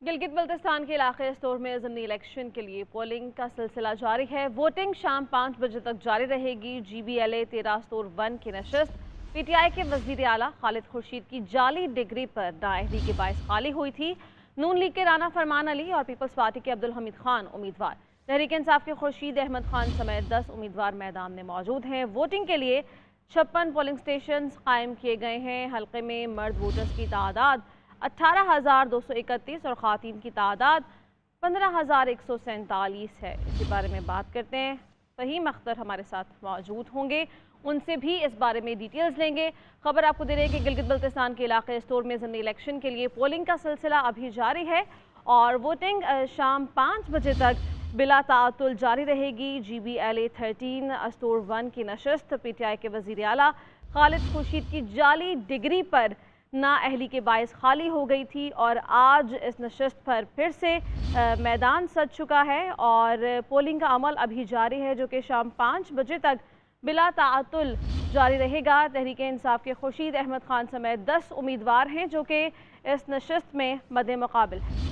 गिलगित बल्तिस्तान के इलाके स्टोर में ज़िमनी इलेक्शन के लिए पोलिंग का सिलसिला जारी है। वोटिंग शाम 5 बजे तक जारी रहेगी। GBLA 13 स्टोर 1 की नशस्त PTI के वजीर आला खालिद खुर्शीद की जाली डिग्री पर नाअहली के बायस खाली हुई थी। नून लीग के राना फरमान अली और पीपल्स पार्टी के अब्दुल हमीद खान उम्मीदवार, तहरीक इंसाफ के खुर्शीद अहमद खान समेत 10 उम्मीदवार मैदान में मौजूद हैं। वोटिंग के लिए 56 पोलिंग स्टेशन कायम किए गए हैं। हल्के में मर्द वोटर्स की तादाद 18,231 और ख़वातीन की तादाद 15,147 है। इसी बारे में बात करते हैं। फ़हीम अख्तर हमारे साथ मौजूद होंगे, उनसे भी इस बारे में डिटेल्स लेंगे। खबर आपको दे रहे हैं कि गिलगित बल्तिस्तान के इलाके स्टोर में ज़िमनी इलेक्शन के लिए पोलिंग का सिलसिला अभी जारी है और वोटिंग शाम 5 बजे तक बिला ताअतुल जारी रहेगी। GBLA 13 स्टोर 1 की नशस्त PTI के वज़ीर आला खालिद खुर्शीद की जाली डिग्री पर नाअहली के बायस खाली हो गई थी और आज इस नशस्त पर फिर से मैदान सज चुका है और पोलिंग का अमल अभी जारी है, जो कि शाम 5 बजे तक बिला ताअतुल जारी रहेगा। तहरीक इंसाफ के खुर्शीद अहमद खान समेत 10 उम्मीदवार हैं जो कि इस नशस्त में मद्दे मुकाबिल हैं।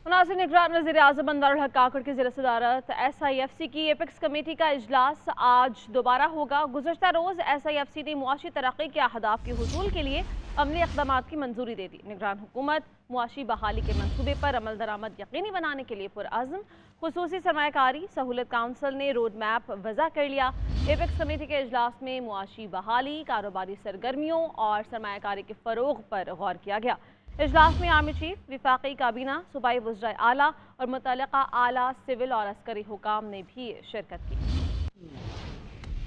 मुनासिब निगरान वज़ीर आज़म अनवारुल हक काकड़ की ज़िला सदारत SIFC की एपेक्स कमेटी का इजलास आज दोबारा होगा। गुज़श्ता रोज़ SIFC ने मुआशी तरक्की के अहदाफ के हुसूल के लिए अमली इक़दाम की मंजूरी दे दी। निगरान हुकूमत मुआशी बहाली के मनसूबे पर अमल दरामद यकीनी बनाने के लिए पुरअज़्म। खुसूसी सरमायाकारी सहूलत काउंसिल ने रोड मैप वज़ा कर लिया। एपेक्स कमेटी के इजलास में मुआशी बहाली, कारोबारी सरगर्मियों और सरमायाकारी के फ़रोग़ पर गौर किया गया। इजलास में आर्मी चीफ, विफाकी काबीना, सूबाई वज़राए आला और मुतल्लिका आला सिविल और अस्करी हुकाम ने भी शिरकत की।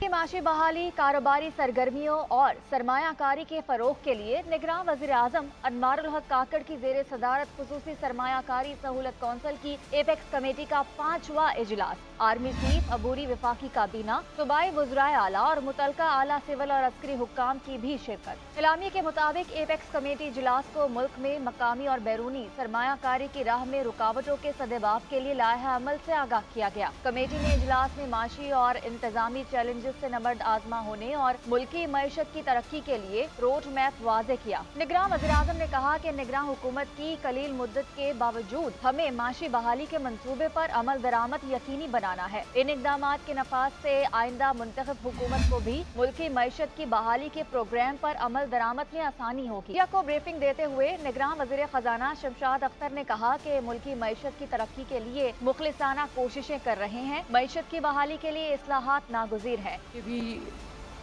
माशी बहाली, कारोबारी सरगर्मियों और सरमायाकारी के फरोग के लिए निगरान वज़ीर आज़म अनवारुल हक काकड़ की ज़ेर सदारत खुसूसी सरमायाकारी सहूलत कौंसिल की एपेक्स कमेटी का 5वां इजलास आर्मी चीफ, अबूरी, विफाकी काबीना, सूबाई वज़राए आला और मुतल्लिका आला सिविल और अस्करी हुक्काम की भी शिरकत। इलामी के मुताबिक एपेक्स कमेटी इजलास को मुल्क में मकामी और बैरूनी सरमायाकारी की राह में रुकावटों के सदेबाब के लिए लाहे अमल से आगाह किया गया। कमेटी ने इजलास में माशी और इंतजामी चैलेंजेस से नबर्द आजमा होने और मुल्की मईशत की तरक्की के लिए रोड मैप वाज़े किया। निगरान वज़ीर आज़म ने कहा कि निगरान हुकूमत की कलील मुद्दत के बावजूद हमें माशी बहाली के मंसूबे पर अमल दरामद यकीनी बनाना है। इन इक़दामात के नफाज से आइंदा मुंतखब हुकूमत को भी मुल्की मईशत की बहाली के प्रोग्राम पर अमल दरामद में आसानी होगी। मीडिया को ब्रीफिंग देते हुए निगरान वज़ीर खजाना शमशाद अख्तर ने कहा कि मुल्की मईशत की तरक्की के लिए मुखलिसाना कोशिशें कर रहे हैं। मईशत की बहाली के लिए इस्लाहात नागुज़ीर है। We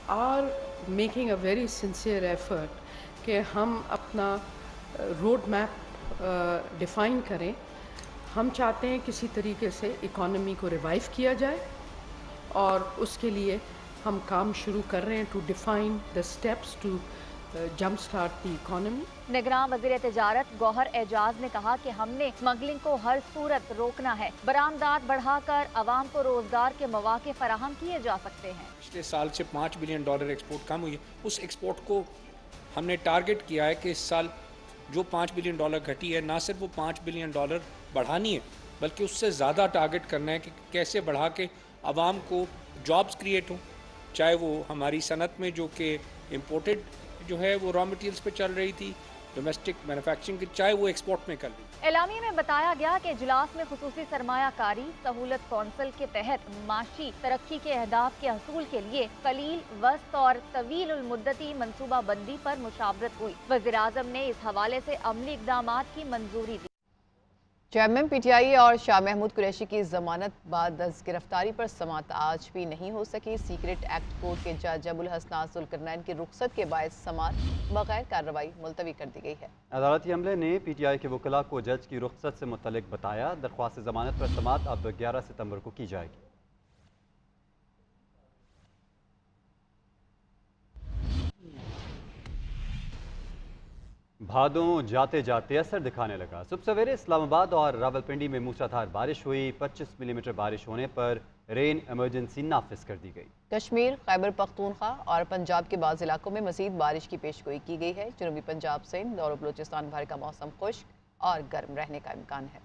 are making a very sincere effort कि हम अपना रोड मैप डिफ़ाइन करें। हम चाहते हैं किसी तरीके से इकॉनमी को रिवाइव किया जाए और उसके लिए हम काम शुरू कर रहे हैं to define the steps to jump start the economy. निगरान वज़ीर तजारत गौहर एजाज ने कहा कि हमने स्मगलिंग को हर सूरत रोकना है। बरामदात बढ़ाकर आवाम को रोजगार के मौके फराहम किए जा सकते हैं। पिछले साल से $5 बिलियन एक्सपोर्ट कम हुई है। उस एक्सपोर्ट को हमने टारगेट किया है कि इस साल जो $5 बिलियन घटी है, ना सिर्फ वो $5 बिलियन बढ़ानी है, बल्कि उससे ज़्यादा टारगेट करना है कि कैसे बढ़ा के आवाम को जॉब्स क्रिएट हों, चाहे वो हमारी सनत में जो कि इम्पोर्टेड जो है वो रॉ मटेरियल्स पे चल रही थी, डोमेस्टिक मैन्युफैक्चरिंग की, चाहे वो एक्सपोर्ट में कर ली। एलामी में बताया गया कि इजलास में खुसूसी सरमायाकारी सहूलत कौंसिल के तहत माशी तरक्की के अहदाफ के हसूल के लिए कलील, वस्त और तवील उल मुद्दती मनसूबा बंदी पर मुशावरत हुई। वज़ीर आज़म ने इस हवाले से अमली इक़दामात की मंजूरी दी। चेयरमैन PTI और शाह महमूद कुरैशी की जमानत बाद गिरफ्तारी पर समाअत आज भी नहीं हो सकी। सीक्रेट एक्ट कोर्ट के जज अबुल हसनात जुल्करनैन की रुख्सत के बायस समाअत बगैर कार्रवाई मुलतवी कर दी गई है। अदालती अमले ने PTI के वकला को जज की रुख्सत से मुतल्लिक बताया। दरख्वास्त जमानत पर समाअत अब 11 सितंबर को की जाएगी। भादों जाते जाते असर दिखाने लगा। सुबह सवेरे इस्लामाबाद और रावलपिंडी में मूसलाधार बारिश हुई। 25 मिलीमीटर बारिश होने पर रेन इमरजेंसी नाफिज कर दी गई। कश्मीर, खैबर पख्तूनख्वा और पंजाब के बाज़ इलाकों में मजीद बारिश की पेशगोई की गई है। जनूबी पंजाब, सिंध और बलूचिस्तान भर का मौसम खुश्क और गर्म रहने का इम्कान है।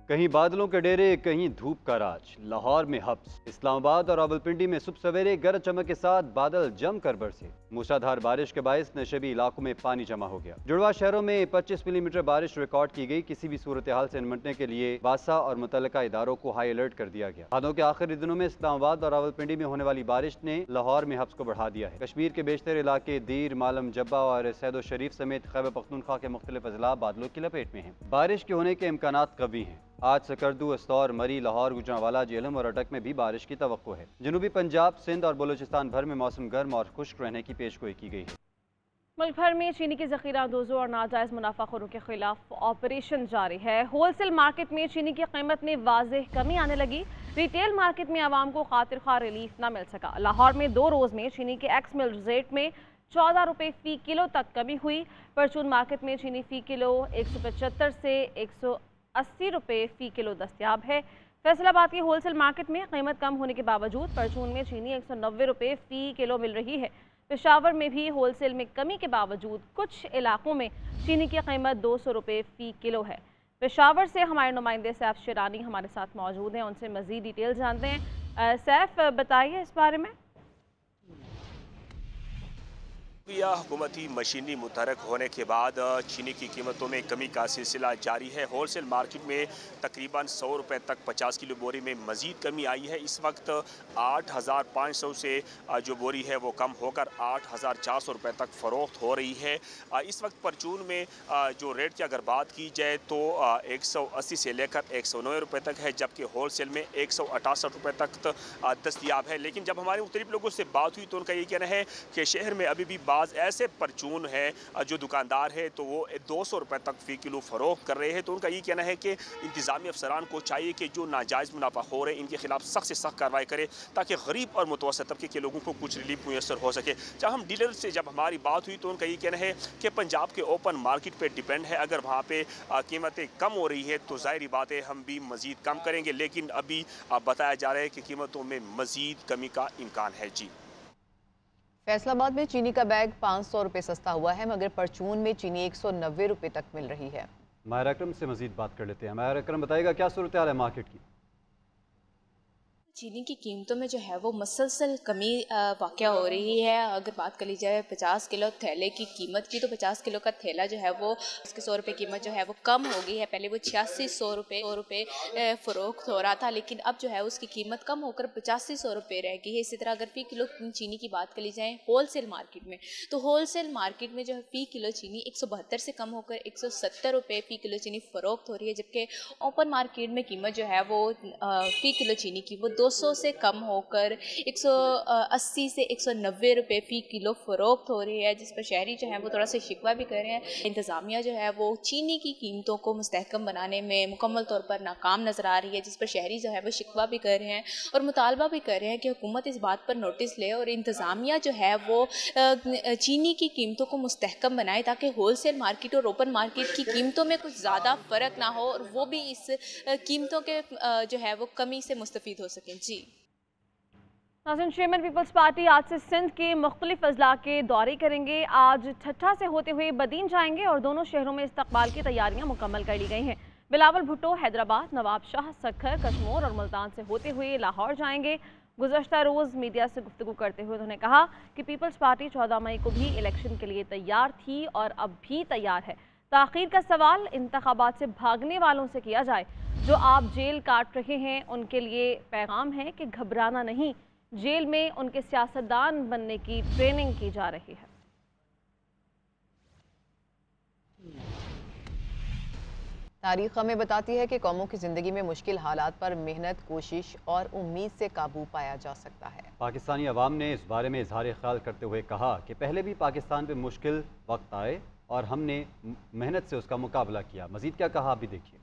कहीं बादलों के डेरे, कहीं धूप का राज। लाहौर में हब्स, इस्लामाबाद और रावलपिंडी में सुबह सवेरे गरज चमक के साथ बादल जमकर बरसे। मूसलाधार बारिश के बायस नशेबी इलाकों में पानी जमा हो गया। जुड़वा शहरों में 25 मिलीमीटर बारिश रिकॉर्ड की गई। किसी भी सूरत हाल से निपटने के लिए वासा और मुतल्लिका इदारों को हाई अलर्ट कर दिया गया। हादों के आखिरी दिनों में इस्लामाबाद और रावलपिंडी में होने वाली बारिश ने लाहौर में हब्स को बढ़ा दिया है। कश्मीर के बेशतर इलाके दीर, मालम जब्बा और सैदो शरीफ समेत खैबर पख्तूनख्वा के मुख्तलिफ अजला बादलों की लपेट में हैं। बारिश के होने के इम्कानात कवी हैं। आज सकरदू, अस्तौर, मरी, लाहौर, गुजरांवाला, जेहलम और अटक में भी बारिश की तवक्को है। जनूबी पंजाब, सिंध और बलूचिस्तान भर में मौसम गर्म और खुश्क रहने की पेशगोई की गई है। मुल्क भर में चीनी की ज़ख़ीरा दोजों और नाजायज़ मुनाफाखोरों के खिलाफ ऑपरेशन जारी है। होलसेल मार्केट में चीनी की कीमत में वाज़ेह कमी आने लगी। रिटेल मार्केट में आवाम को खातिर खा रिलीफ न मिल सका। लाहौर में 2 रोज़ में चीनी के एक्स मिल रेट में 14 रुपये फ़ी किलो तक कमी हुई। परचून मार्केट में चीनी फ़ी किलो 175 से 180 रुपये फ़ी किलो दस्तयाब है। फैसलाबाद की होलसेल मार्केट में कीमत कम होने के बावजूद परचून में चीनी 190 रुपये फ़ी किलो मिल रही है। पेशावर में भी होलसेल में कमी के बावजूद कुछ इलाकों में चीनी की कीमत 200 रुपये फ़ी किलो है। पेशावर से हमारे नुमाइंदे सैफ शिरानी हमारे साथ मौजूद हैं, उनसे मज़ीद डिटेल जानते हैं। सैफ, बताइए इस बारे में। हुकूमती मशीनरी मुतहरक होने के बाद चीनी की कीमतों में कमी का सिलसिला जारी है। होलसेल मार्केट में तकरीबन 100 रुपये तक 50 किलो बोरी में मज़ीद कमी आई है। इस वक्त 8,500 से जो बोरी है वो कम होकर 8,400 रुपये तक फ़रोख्त हो रही है। इस वक्त परचून में जो रेट की अगर बात की जाए तो 180 से लेकर 190 रुपये तक है, जबकि होलसेल में 168 रुपये तक दस्तयाब है। लेकिन जब हमारे मुख्तलिफ लोगों से बात हुई तो उनका ये कहना है कि शहर में अभी भी बाज़ ऐसे परचून है जो दुकानदार है तो वो 200 रुपये तक फ़ी किलो फ़रोख्त कर रहे हैं। तो उनका ये कहना है कि इंतज़ामी अफसरान को चाहिए कि जो नाजायज़ मुनाफाखोर है इनके खिलाफ सख्त से सख्त कार्रवाई करे ताकि गरीब और मुतवस्सित तबके के लोगों को कुछ रिलीफ मुयसर हो सके। जब हम डीलर से जब हमारी बात हुई तो उनका ये कहना है कि पंजाब के ओपन मार्केट पर डिपेंड है। अगर वहाँ पर कीमतें कम हो रही है तो ज़ाहिर बात है हम भी मज़ीद कम करेंगे, लेकिन अभी बताया जा रहा है कि कीमतों में मज़ीद कमी का इम्कान है। जी, फैसलाबाद में चीनी का बैग 500 रुपये सस्ता हुआ है, मगर परचून में चीनी 190 रुपये तक मिल रही है। माहिर अकरम से मजीद बात कर लेते हैं। माहिर अकरम, बताइएगा क्या सूरत हाल है मार्केट की? चीनी की कीमतों में जो है वो मुसलसल कमी वाक़या हो रही है। अगर बात कर ली जाए 50 किलो थैले की कीमत की तो 50 किलो का थैला जो है वो उसकी 100 रुपये कीमत जो है वो कम हो गई है। पहले वो 8600 रुपये फ़रोख्त हो रहा था, लेकिन अब जो है उसकी कीमत कम होकर 8500 रुपये रह गई है। इसी तरह अगर फ़ी किलो चीनी की बात कर ली जाए होलसेल मार्केट में तो होलसेल मार्केट में जो है फ़ी किलो चीनी 172 से कम होकर 170 रुपये फ़ी किलो चीनी फ़रोख्त हो रही है, जबकि ओपन मार्केट में कीमत जो है वो फ़ी किलो चीनी की वो 200 से कम होकर 180 से 190 रुपये फ़ी किलो फ़रोख्त हो रही है, जिस पर शहरी जो है वो थोड़ा सा शिकवा भी कर रहे हैं। इंतज़ामिया जो है वो चीनी की कीमतों को मुस्तहकम बनाने में मुकम्मल तौर पर नाकाम नज़र आ रही है, जिस पर शहरी जो है वो शिकवा भी कर रहे हैं और मुतालबा भी कर रहे हैं कि हुकूमत इस बात पर नोटिस ले और इंतज़ामिया जो है वो चीनी की कीमतों को मुस्तहकम बनाए ताकि होलसेल मार्केट और ओपन मार्केट की कीमतों में कुछ ज़्यादा फ़र्क ना हो और वो भी इस कीमतों के जो है वो कमी से मुस्तफ़ीद हो सकें। जी नाज़रीन, चेयरमैन पीपल्स पार्टी आज से सिंध के मुख्तलिफ अजला के दौरे करेंगे। आज ठट्ठा से होते हुए बदीन जाएंगे और दोनों शहरों में इस्तकबाल की तैयारियां मुकम्मल कर ली गई हैं। बिलावल भुट्टो हैदराबाद, नवाब शाह, सक्खर, कश्मोर और मुल्तान से होते हुए लाहौर जाएंगे। गुज़श्ता रोज़ मीडिया से गुफ्तगू करते हुए उन्होंने कहा कि पीपल्स पार्टी 14 मई को भी इलेक्शन के लिए तैयार थी और अब भी तैयार है। ताख़ीर का सवाल इंतखाबात से भागने वालों से किया जाए। जो आप जेल काट रहे हैं उनके लिए पैगाम है कि घबराना नहीं, जेल में उनके सियासतदान बनने की ट्रेनिंग की जा रही है। तारीख़ हमें बताती है कि कौमों की ज़िंदगी में मुश्किल हालात पर मेहनत, कोशिश और उम्मीद से काबू पाया जा सकता है। पाकिस्तानी अवाम ने इस बारे में इजहार ख्याल करते हुए कहा कि पहले भी पाकिस्तान पे मुश्किल वक्त आए और हमने मेहनत से उसका मुकाबला किया। मजीद क्या कहा अभी देखिए।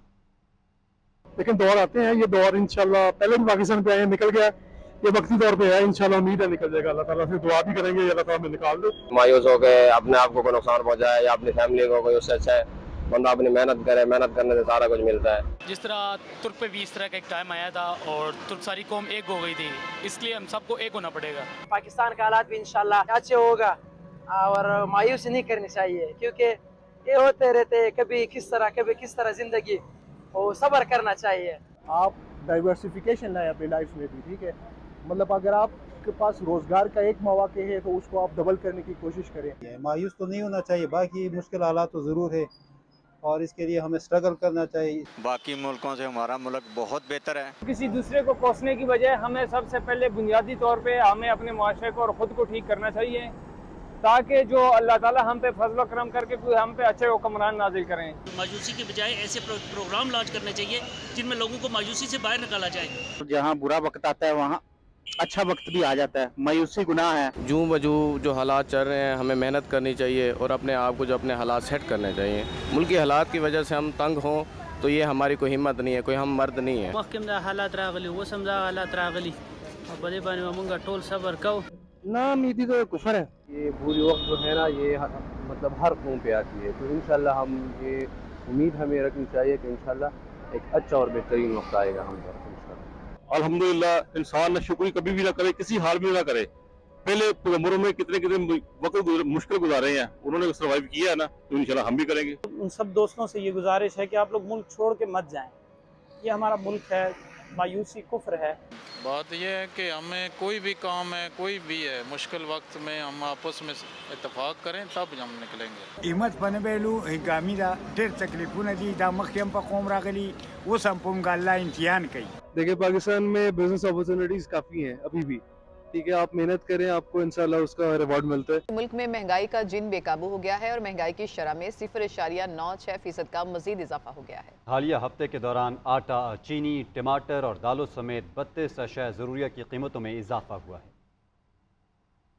लेकिन दौर आते हैं, ये दौर इंशाल्लाह पहले भी पाकिस्तान पे आए, निकल गया, ये वक्ती तौर पे है, इंशाल्लाह उम्मीद है निकल जाएगा। अल्लाह ताला से दुआ भी करेंगे, अल्लाह ताला हमें निकाल दे। मायूस हो गए, अपने आप को कोई नुकसान पहुंचाया या अपनी फैमिली को कोई, उससे अच्छा है बंदा अपनी मेहनत करे, मेहनत करने से सारा कुछ मिलता है। जिस तरह तुर्क पे भी इस तरह का एक टाइम आया था और तुर्क सारी कौम एक हो गई थी, इसलिए हम सबको एक होना पड़ेगा। पाकिस्तान का हालात भी इंशाल्लाह अच्छे होगा और मायूसी नहीं करनी चाहिए, क्योंकि ये होते रहते कभी किस तरह जिंदगी और सब्र करना चाहिए। आप डाइवर्सिफिकेशन लाए अपनी लाइफ में भी, ठीक है। मतलब अगर आपके पास रोजगार का एक मौका है तो उसको आप डबल करने की कोशिश करें। मायूस तो नहीं होना चाहिए, बाकी मुश्किल हालात तो ज़रूर है और इसके लिए हमें स्ट्रगल करना चाहिए। बाकी मुल्कों से हमारा मुल्क बहुत बेहतर है। किसी दूसरे को कोसने की बजाय हमें सबसे पहले बुनियादी तौर पे हमें अपने मुआशरे को और ख़ुद को ठीक करना चाहिए, ताकि जो अल्लाह ताला हम पे फजल करम करके कोई हम पे अच्छे हुक्मरान नाजिल करें। मायूसी की बजाय ऐसे प्रोग्राम लॉन्च करने चाहिए जिनमें लोगों को मायूसी से बाहर निकाला जाए। जहाँ बुरा वक्त आता है वहाँ अच्छा वक्त भी आ जाता है, मायूसी गुनाह है। जूं बजू जो हालात चल रहे हैं हमें मेहनत करनी चाहिए और अपने आप को जो अपने हालात सेट करने चाहिए। मुल्की हालात की वजह से हम तंग हों तो ये हमारी कोई हिम्मत नहीं है, कोई हम मर्द नहीं है। वक्त हालात रागली वो समझा हालात रागली और बड़े बानी मंगा टोल सबर कहो ना उम्मीदी तो कुफर है। ये बुरी वक्त जो है ना ये मतलब हर कौम पे आती है, तो इंशाल्लाह हम ये उम्मीद हमें रखनी चाहिए कि इंशाल्लाह एक अच्छा और बेहतरीन वक्त आएगा हम पर। अल्हम्दुलिल्लाह इंसान ने शुक्र कभी भी ना करे, किसी हाल में ना करे। पहले उम्रों में कितने वक्त मुश्किल गुजारे हैं, उन्होंने सर्वाइव किया है ना, तो इंशाल्लाह हम भी करेंगे। उन सब दोस्तों से ये गुजारिश है कि आप लोग मुल्क छोड़ के मत जाएं, ये हमारा मुल्क है, मायूसी कुफ्र है। बात यह है कि हमें कोई भी काम है, कोई भी है, मुश्किल वक्त में हम आपस में इत्तेफाक करें तब हम निकलेंगे। हिम्मत पनबेलू गामीदा ढेर तकलीफों दी दा मखियम पर कौम रागली वो संपुम गाल्ला इम्तिहान कई। देखिए पाकिस्तान में बिजनेस अपॉर्चुनिटीज काफी हैं अभी भी, ठीक है। आप मेहनत करें, आपको इंशाल्लाह उसका रिवॉर्ड मिलता है। मुल्क में महंगाई का जिन बेकाबू हो गया है और महंगाई की शरह में 0.96% का मजीद इजाफा हो गया है। हालिया हफ्ते के दौरान आटा, चीनी, टमाटर और दालों समेत 32 अशिया ज़रूरिया की कीमतों में इजाफा हुआ है।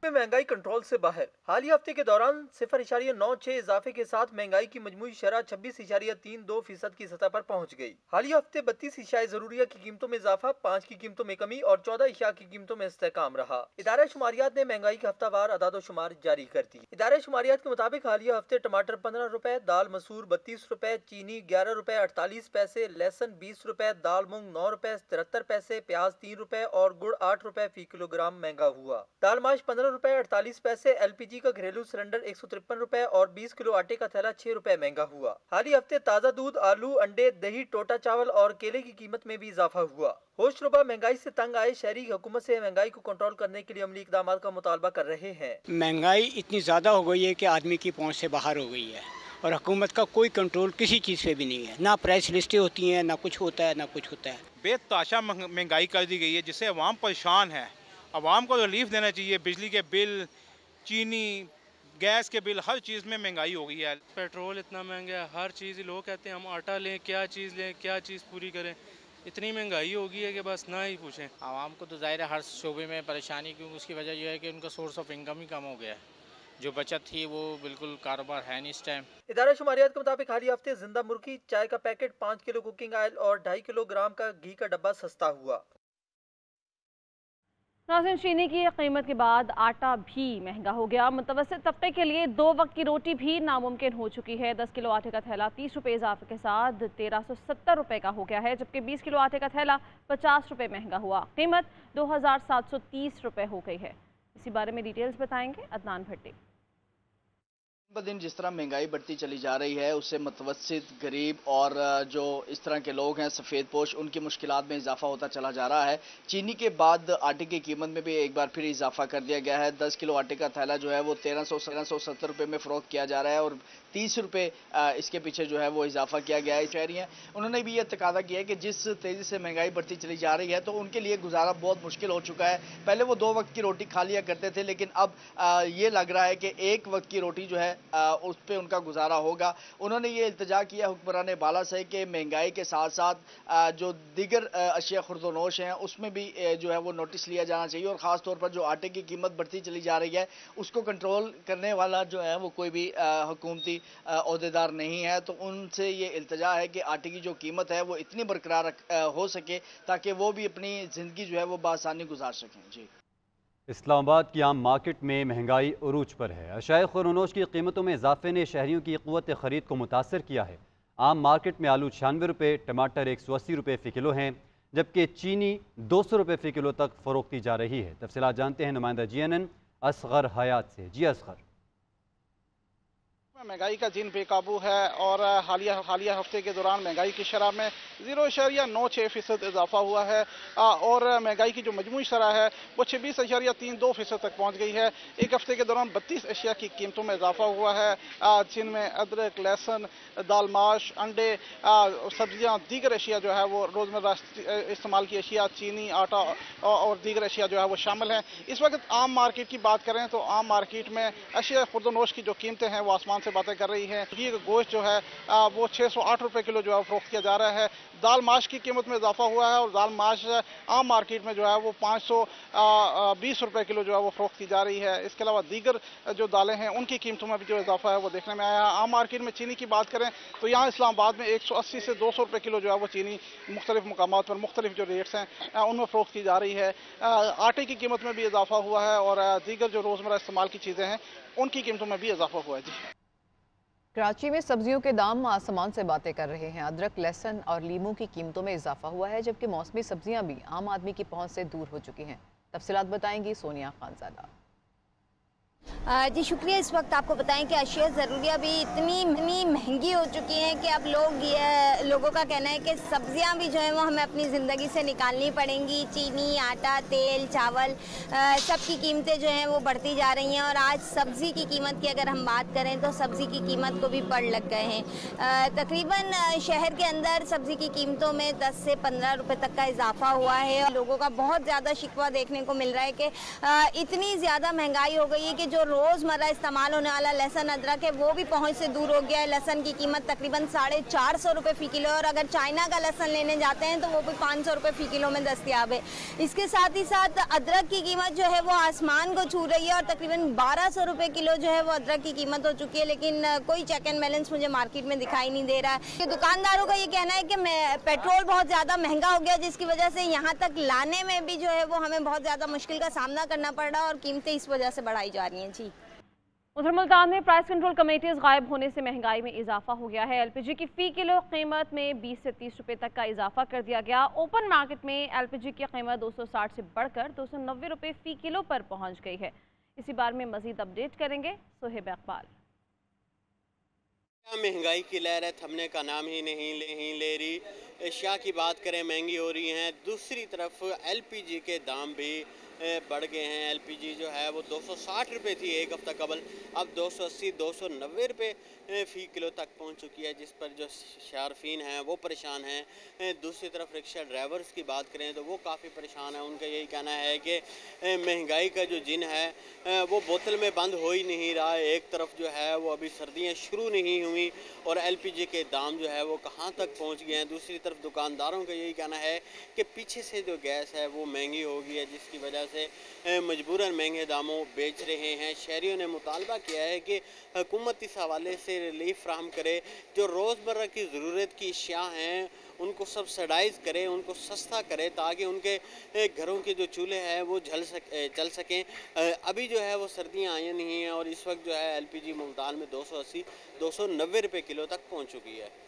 में महंगाई कंट्रोल से बाहर। हालिया हफ्ते के दौरान 0.96 इजाफे के साथ महंगाई की मजमूई शरह 26.32% की सतह पर पहुंच गई। हालिया हफ्ते 32 अशिया ज़रूरिया की कीमतों में इजाफा, 5 की कीमतों में कमी और 14 अशिया की कीमतों में इस्तेहकाम रहा। इदारा शुमारियात ने महंगाई का हफ्तावार अदाद-ओ-शुमार जारी कर दी। इदारा शुमारियात के मुताबिक हालिया हफ्ते टमाटर 15 रुपए, दाल मसूर 32 रुपए, चीनी 11 रुपए 48 पैसे, लहसुन 20 रुपए, दाल मूंग 9 रुपए 73 पैसे, प्याज 3 रुपए और गुड़ 8 रुपए फी किलोग्राम महंगा हुआ। दाल माश 15 रुपए 48 पैसे, एलपीजी का घरेलू सिलेंडर 153 रुपए और 20 किलो आटे का थैला 6 रुपए महंगा हुआ। हालिया हफ्ते ताज़ा दूध, आलू, अंडे, दही, टोटा चावल और केले की कीमत में भी इजाफा हुआ। होशरुबा महंगाई से तंग आए शहरी हुकूमत से महंगाई को कंट्रोल करने के लिए अमली इकदाम का मुतालबा कर रहे हैं। महंगाई इतनी ज़्यादा हो गई है कि आदमी की पहुँच से बाहर हो गई है और हुकूमत का कोई कंट्रोल किसी चीज़ पे भी नहीं है। ना प्राइस लिस्टें होती हैं, ना कुछ होता है, ना कुछ होता है। बेतहाशा महंगाई कर दी गई है जिससे अवाम परेशान है। अवाम को रिलीफ देना चाहिए। बिजली के बिल, चीनी, गैस के बिल, हर चीज़ में महंगाई हो गई है। पेट्रोल इतना महंगा है, हर चीज़ लोग कहते हैं हम आटा लें, क्या चीज़ लें, क्या चीज़ पूरी करें। इतनी महंगाई हो गई है कि बस ना ही पूछें। आवाम को तो ज़ाहिर है हर शोबे में परेशानी, क्योंकि उसकी वजह यह है कि उनका सोर्स ऑफ इनकम ही कम हो गया है। जो बचत थी वो बिल्कुल कारोबार है नहीं इस टाइम। इदारा शुमारियात के मुताबिक हालिया हफ्ते जिंदा मुर्गी, चाय का पैकेट, 5 किलो कुकिंग ऑयल और 2.5 किलोग्राम का घी का डब्बा सस्ता हुआ। नाज़रीन, चीनी की कीमत के बाद आटा भी महंगा हो गया। मुतवस्सित तबके के लिए 2 वक्त की रोटी भी नामुमकिन हो चुकी है। 10 किलो आटे का थैला 30 रुपये इजाफे के साथ 1370 रुपये का हो गया है, जबकि 20 किलो आटे का थैला 50 रुपये महंगा हुआ। कीमत 2730 रुपये हो गई है। इसी बारे में डिटेल्स बताएंगे अदनान भट्टी। दिन जिस तरह महंगाई बढ़ती चली जा रही है उससे मुतवस्सित, गरीब और जो इस तरह के लोग हैं सफ़ेद पोश, उनकी मुश्किलात में इजाफा होता चला जा रहा है। चीनी के बाद आटे की कीमत में भी एक बार फिर इजाफा कर दिया गया है। 10 किलो आटे का थैला जो है वो 1370 रुपये में फ़रोख्त किया जा रहा है और 30 रुपये इसके पीछे जो है वो इजाफा किया गया है। शहरी हैं, उन्होंने भी ये तकादा किया है कि जिस तेज़ी से महंगाई बढ़ती चली जा रही है तो उनके लिए गुजारा बहुत मुश्किल हो चुका है। पहले वो 2 वक्त की रोटी खा लिया करते थे, लेकिन अब ये लग रहा है कि 1 वक्त की रोटी जो है उस पर उनका गुजारा होगा। उन्होंने ये इल्तिजा किया हुक्मरान बाला से कि महंगाई के साथ साथ जो दीगर अशिया खुर्दोनोश हैं उसमें भी जो है वो नोटिस लिया जाना चाहिए और ख़ास तौर पर जो आटे की कीमत बढ़ती चली जा रही है उसको कंट्रोल करने वाला जो है वो कोई भी हुकूमती ओहदेदार नहीं है। तो उनसे ये इल्तिजा है कि आटे की जो कीमत है वो इतनी बरकरार हो सके ताकि वो भी अपनी ज़िंदगी जो है वो बआसानी गुजार सकें। जी, इस्लामाबाद की आम मार्केट में महंगाई उरूज पर है। अशिया खुर्दोनोश की कीमतों में इजाफे ने शहरियों की क़ुव्वत ख़रीद को मुतासर किया है। आम मार्केट में आलू 96 रुपये, टमाटर 180 रुपये फ़ी किलो हैं, जबकि चीनी 200 रुपये फ़ी किलो तक फ़रोख्ती जा रही है। तफसीलात जानते हैं नुमाइंदा GNN असगर हयात से। जी असगर। महंगाई का जिन बेकाबू है और हालिया हफ्ते के दौरान महंगाई की शरह में 0.96% इजाफा हुआ है और महंगाई की जो मजमूई शरह है वो 26.32% तक पहुंच गई है। एक हफ्ते के दौरान 32 अशिया की कीमतों में इजाफा हुआ है, जिनमें अदरक, लहसुन, दाल, माश, अंडे, सब्जियां, दीगर अशिया जो है वो रोज़मर्रा इस्तेमाल की अशिया, चीनी, आटा और दीगर अशिया जो है वो शामिल हैं। इस वक्त आम मार्केट की बात करें तो आम मार्केट में अशिया खुर्दनोश की जो कीमतें हैं वो आसमान से बातें कर रही हैं। घी का गोश्त जो है वो 608 रुपये किलो जो है फरोख्त किया जा रहा है। दाल माश की कीमत में इजाफा हुआ है और दाल माश आम मार्केट में जो है वो 520 रुपये किलो जो है वो फरोख्त की जा रही है। इसके अलावा दीगर जो दालें हैं उनकी कीमतों में भी जो इजाफा है वो देखने में आया है। आम मार्केट में चीनी की बात करें तो यहाँ इस्लामाबाद में 180 से 200 रुपये किलो जो है वो चीनी मुख्तलिफ मुकामात पर मुख्तलिफ जो रेट्स हैं उनमें फरोख्त की जा रही है। आटे की कीमत में भी इजाफा हुआ है और दीगर जो रोज़मर्रा इस्तेमाल की चीज़ें हैं उनकी कीमतों में भी इजाफा हुआ है। जी, कराची में सब्जियों के दाम आसमान से बातें कर रहे हैं। अदरक, लहसुन और लीमू की कीमतों में इजाफा हुआ है, जबकि मौसमी सब्जियां भी आम आदमी की पहुंच से दूर हो चुकी हैं। तफसीलात बताएंगी सोनिया खानजादा। जी शुक्रिया। इस वक्त आपको बताएं कि अशिया ज़रूरिया भी इतनी महंगी हो चुकी हैं कि अब लोगों का कहना है कि सब्जियां भी जो है वो हमें अपनी ज़िंदगी से निकालनी पड़ेंगी। चीनी, आटा, तेल, चावल सब की कीमतें जो हैं वो बढ़ती जा रही हैं और आज सब्ज़ी की कीमत की अगर हम बात करें तो सब्ज़ी की कीमत को भी पड़ लग गए हैं। तकरीबन शहर के अंदर सब्ज़ी की कीमतों में 10 से 15 रुपये तक का इजाफा हुआ है। लोगों का बहुत ज़्यादा शिकवा देखने को मिल रहा है कि इतनी ज़्यादा महंगाई हो गई है कि जो रोज़मर्रा इस्तेमाल होने वाला लहसुन, अदरक है वो भी पहुंच से दूर हो गया है। लहसुन की कीमत तकरीबन 450 रुपये फ़ी किलो और अगर चाइना का लहसुन लेने जाते हैं तो वो भी 500 रुपये फ़ी किलो में दस्तियाब है। इसके साथ ही साथ अदरक की कीमत जो है वो आसमान को छू रही है और तकरीबन 1200 रुपये किलो जो है वो अदरक की कीमत हो चुकी है, लेकिन कोई चेक एंड बैलेंस मुझे मार्केट में दिखाई नहीं दे रहा है। दुकानदारों का ये कहना है कि पेट्रोल बहुत ज़्यादा महंगा हो गया, जिसकी वजह से यहाँ तक लाने में भी जो है वो हमें बहुत ज़्यादा मुश्किल का सामना करना पड़ रहा है और कीमतें इस वजह से बढ़ाई जा रही हैं। जी, उधर मुल्तान में प्राइस कंट्रोल कमेटीज गायब होने से महंगाई में इजाफा हो गया है। एलपीजी की फ़ी किलो कीमत में 20 से 30 रुपये तक का इजाफा कर दिया गया। ओपन मार्केट में एलपीजी की कीमत 260 से बढ़कर 290 रुपये फ़ी किलो पर पहुंच गई है। इसी बारे में मजीद अपडेट करेंगे सोहेब इकबाल। महंगाई की लहर है, थमने का नाम ही नहीं ले रही। अशिया की बात करें महंगी हो रही हैं, दूसरी तरफ एलपीजी के दाम भी बढ़ गए हैं। एलपीजी जो है वो 260 रुपये थी एक हफ्ता कबल, अब 280 290 रुपये फ़ी किलो तक पहुंच चुकी है, जिस पर जो शारफीन हैं वो परेशान हैं। दूसरी तरफ रिक्शा ड्राइवर्स की बात करें तो वो काफ़ी परेशान हैं। उनका यही कहना है कि महंगाई का जो जिन है वो बोतल में बंद हो ही नहीं रहा है। एक तरफ जो है वो अभी सर्दियाँ शुरू नहीं हुई और एलपीजी के दाम जो है वो कहाँ तक पहुँच गए हैं। दूसरी तरफ दुकानदारों का यही कहना है कि पीछे से जो गैस है वो महंगी हो गई है, जिसकी वजह से मजबूरन महंगे दामों बेच रहे हैं। शहरियों ने मुतालबा किया है कि हुकूमत इस हवाले से रिलीफ फ्राहम करे, जो रोज़मर्रा की ज़रूरत की अशिया हैं उनको सब्सिडाइज़ करे, उनको सस्ता करे, ताकि उनके घरों के जो चूल्हे हैं वो चल सकें। अभी जो है वो सर्दियाँ आई नहीं हैं और इस वक्त जो है एलपीजी मुल्तान में 280 290 रुपये किलो तक पहुँच चुकी है।